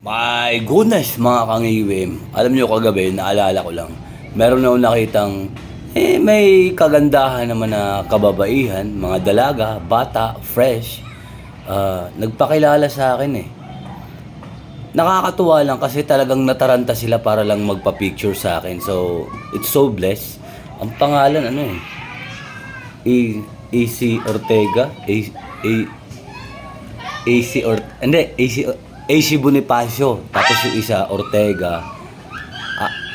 My goodness, mga kangiwim. Alam nyo kagabi, naalala ko lang. Meron na akong nakitang, may kagandahan naman na kababaihan, mga dalaga, bata, fresh. Nagpakilala sa akin eh. Nakakatuwa lang kasi talagang nataranta sila para lang magpa-picture sa akin. So, it's so blessed. Ang pangalan, ano eh? AC Ortega? AC Bonifacio. Tapos yung isa, Ortega.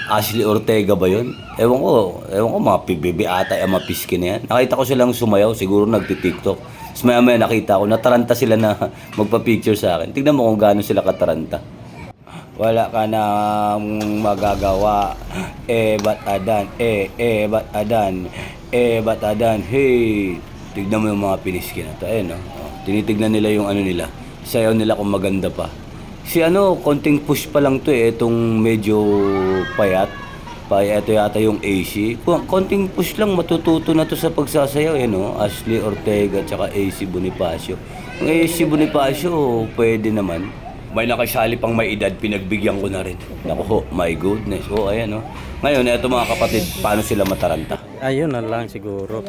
Ashley Ortega ba yun? Ewan ko mga PBB ata, mapiski na yan. Nakita ko silang sumayaw, siguro nagti-TikTok. Tapos maya nakita ko, nataranta sila na magpa-picture sa akin. Tignan mo kung gaano sila kataranta. Wala ka nang magagawa. Ba't adan? Ba't adan? Ba't adan? Hey! Tignan mo yung mga piniski na to. Ayun, no? Tinitignan nila yung ano nila. Sayaw nila kung maganda pa. Si konting push pa lang to eh. Itong medyo payat. Ito yata yung AC. Konting push lang, matututo na to sa pagsasayaw eh, no? Ashley Ortega at saka AC Bonifacio. Yung AC Bonifacio, pwede naman. May nakasali pang may edad, pinagbigyan ko na rin. Naku, my goodness. Ayan, no? Ngayon, eto mga kapatid, paano sila mataranta? Ayun na lang siguro.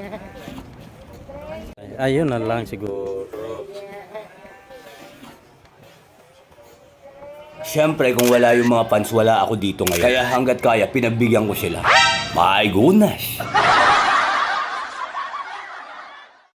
Ayun na lang siguro. Siyempre, kung wala yung mga fans, wala ako dito ngayon. Kaya hanggat kaya, pinagbigyan ko sila. My goodness!